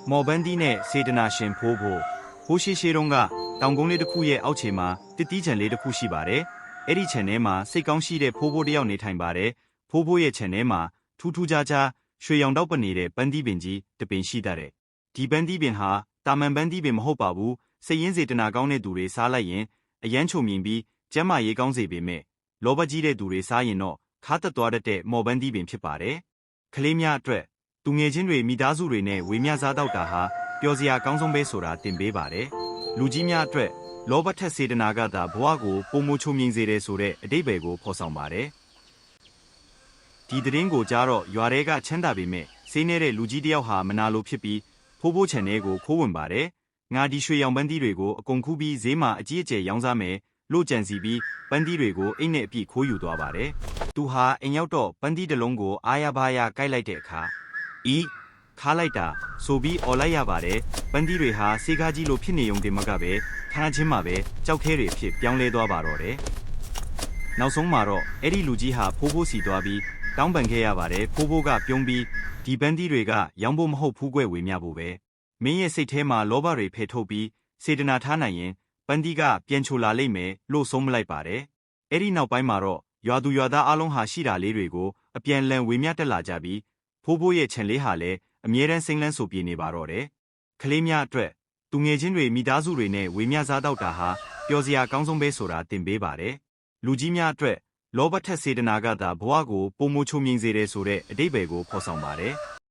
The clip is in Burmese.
မော်ဘန်ဒီနဲ့စေတနာရှင်ဖိုးရှိရှိတုန်းကတောင်ကုန်းလေးတစ်ခုရဲ့အောက်ခြေမှာတစ်တီးချန်လေးတစ်ခုရှိပါတယ်။အဲ့ဒီခြံထဲမှာစိတ်ကောင်းရှိတဲ့ဖိုးတစ်ယောက်နေထိုင်ပါတယ်။ဖိုးရဲ့ခြံထဲမှာထူးထူးခြားခြားရွှေရောင်တောက်ပနေတဲ့ပန်းသီးပင်ကြီးတစ်ပင်ရှိတတ်တယ်။ဒီပန်းသီးပင်ဟာတာမန်ပန်းသီးပင်မဟုတ်ပါဘူး။စိတ်ရင်းစေတနာကောင်းတဲ့သူတွေစားလိုက်ရင်အယမ်းချုံမြင်ပြီးကျန်းမာရေးကောင်းစေပေမဲ့လောဘကြီးတဲ့သူတွေစားရင်တော့ခါတက်သွားတတ်တဲ့မော်ဘန်ဒီပင်ဖြစ်ပါတယ်။ကလေးများအတွက်သူငယ်ချင်းတွေမိသားစုတွေနဲ့ဝေမျှစားတော့တာဟာပျော်စရာကောင်းဆုံးပဲဆိုတာတင်ပေးပါတယ်။လူကြီးများအတွက်လောဘထက်စေတနာကသာဘဝကိုပုံမချုံမြင်စေတယ်ဆိုတဲ့အဓိပ္ပာယ်ကိုဖော်ဆောင်ပါတယ်။ဒီသတင်းကိုကြားတော့ရွာထဲကချမ်းသာပေမဲ့စိတ်နေတဲ့လူကြီးတယောက်ဟာမနာလိုဖြစ်ပြီးဖိုးချန်ထဲကိုခိုးဝင်ပါတယ်။ငါဒီရွှေရောင်ပန်းသီးတွေကိုအကုန်ခူးပြီးဈေးမှာအကြီးအကျယ်ရောင်းစားမယ်လို့ကြံစီပြီးပန်းသီးတွေကိုအိတ်နဲ့အပြည့်ခိုးယူသွားပါတယ်။သူဟာအိမ်ရောက်တော့ပန်းသီးတစ်လုံးကိုအားရပါးရကိုက်လိုက်တဲ့အခါခါလိုက်တာဆိုပြီးអော်လိုက်ရပါတယ်ပန်းသီးတွေဟာစေကားကြီးလိုဖြစ်နေုံတင်မကပဲခါချင်းမှာပဲကြောက်ခဲတွေဖြစ်ပြောင်းလဲသွားပါတော့တယ်နောက်ဆုံးမှာတော့အဲ့ဒီလူကြီးဟာဖိုးစီသွားပြီးတောင်းပန်ခဲ့ရပါတယ်ဖိုးကပြုံးပြီးဒီပန်းသီးတွေကရောင်းဖို့မဟုတ်ဘူးကွယ်ဝေမျှဖို့ပဲမင်းရဲ့စိတ်ထဲမှာလောဘတွေဖယ်ထုတ်ပြီးစေတနာထားနိုင်ရင်ပန်းသီးကပြန်ချိုလာလိမ့်မယ်လို့ဆုံးမလိုက်ပါတယ်အဲ့ဒီနောက်ပိုင်းမှာတော့ရွာသူရွာသားအလုံးဟာရှိတာလေးတွေကိုအပြန်လန်ဝေမျှတက်လာကြပြီးဖိုးရဲ့ခြံလေးဟာလည်းအမြဲတမ်းစိမ့်လန်းဆိုပြေနေပါတော့တယ်။ကလေးများအတွက်သူငယ်ချင်းတွေမိသားစုတွေနဲ့ဝေမျှစားတော့တာဟာပျော်စရာကောင်းဆုံးပဲဆိုတာတင်ပေးပါတယ်။လူကြီးများအတွက်လောဘထက်စေတနာကသာဘဝကိုပုံမချုံမြင်စေတယ်ဆိုတဲ့အဓိပ္ပာယ်ကိုဖော်ဆောင်ပါတယ်။